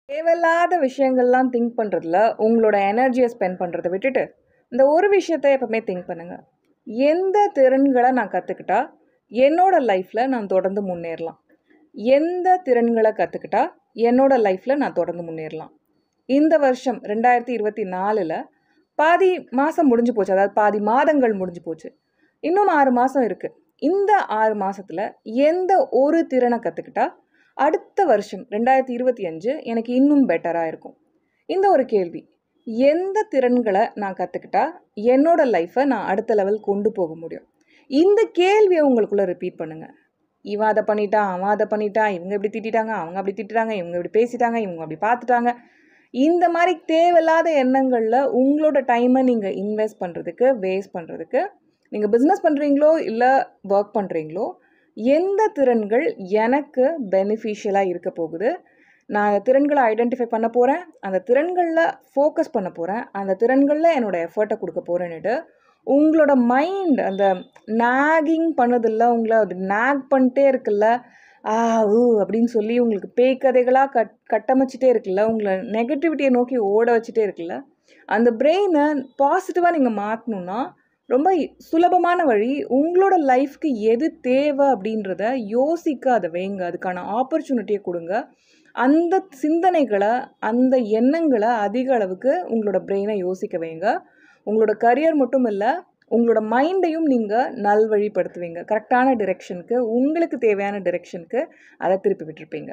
தேவையில்லாத விஷயங்கள்லாம் திங்க் பண்ணுறதுல உங்களோட எனர்ஜியை ஸ்பெண்ட் பண்ணுறதை விட்டுட்டு இந்த ஒரு விஷயத்தை எப்பவுமே திங்க் பண்ணுங்க. எந்த திறன்களை நான் கற்றுக்கிட்டா என்னோட லைஃப்பில் நான் தொடர்ந்து முன்னேறலாம்? எந்த திறன்களை கற்றுக்கிட்டா என்னோட லைஃப்பில் நான் தொடர்ந்து முன்னேறலாம்? இந்த வருஷம் 2024ல் பாதி மாதம் முடிஞ்சு போச்சு. அதாவது பாதி மாதங்கள் முடிஞ்சு போச்சு. இன்னும் 6 மாதம் இருக்குது. இந்த 6 மாதத்தில் எந்த ஒரு திறனை கற்றுக்கிட்டா அடுத்த வருஷம் 2025 எனக்கு இன்னும் பெட்டராக இருக்கும்? இந்த ஒரு கேள்வி. எந்த திறன்களை நான் கற்றுக்கிட்டா என்னோட லைஃப்பை நான் அடுத்த லெவல் கொண்டு போக முடியும்? இந்த கேள்வியை உங்களுக்குள்ளே ரிப்பீட் பண்ணுங்கள். இவன் அதை பண்ணிட்டான், அவன் அதை பண்ணிட்டான், இவங்க இப்படி திட்டாங்க, அவங்க அப்படி திட்டுறாங்க, இவங்க இப்படி பேசிட்டாங்க, இவங்க அப்படி பார்த்துட்டாங்க. இந்த மாதிரி தேவையில்லாத எண்ணங்களில் உங்களோட டைமை நீங்கள் இன்வெஸ்ட் பண்ணுறதுக்கு, வேஸ்ட் பண்ணுறதுக்கு, நீங்கள் பிஸ்னஸ் பண்ணுறீங்களோ இல்லை ஒர்க் பண்ணுறீங்களோ, எந்த திறன்கள் எனக்கு பெனிஃபிஷியலாக இருக்க போகுது, நான் அந்த திறன்களை ஐடென்டிஃபை பண்ண போகிறேன், அந்த திறன்களில் ஃபோக்கஸ் பண்ண போகிறேன், அந்த திறன்களில் என்னோடய எஃபர்ட்டை கொடுக்க போகிறேன்னுட்டு உங்களோட மைண்ட் அந்த நாகிங் பண்ணதில்ல, உங்களை அது நாக் பண்ணிட்டே இருக்குல்ல, அப்படின்னு சொல்லி உங்களுக்கு பேய் கதைகளாக கட்டமைச்சிட்டே இருக்குல்ல, உங்களை நெகட்டிவிட்டியை நோக்கி ஓட வச்சுட்டே இருக்குல்ல, அந்த பிரெயினை பாசிட்டிவாக நீங்கள் மாற்றணுன்னா ரொம்ப சுலபமான வழி. உங்களோட லைஃப்க்கு எது தேவை அப்படின்றத யோசிக்க அதை வைங்க. அதுக்கான ஆப்பர்ச்சுனிட்டியை கொடுங்க. அந்த சிந்தனைகளை, அந்த எண்ணங்களை அதிக அளவுக்கு உங்களோட பிரெயினை யோசிக்க வைங்க. உங்களோட கரியர் மட்டும் இல்லை, உங்களோட மைண்டையும் நீங்கள் நல்வழிப்படுத்துவீங்க. கரெக்டான டிரெக்ஷனுக்கு, உங்களுக்கு தேவையான டிரெக்ஷனுக்கு அதை திருப்பி விட்டுருப்பீங்க.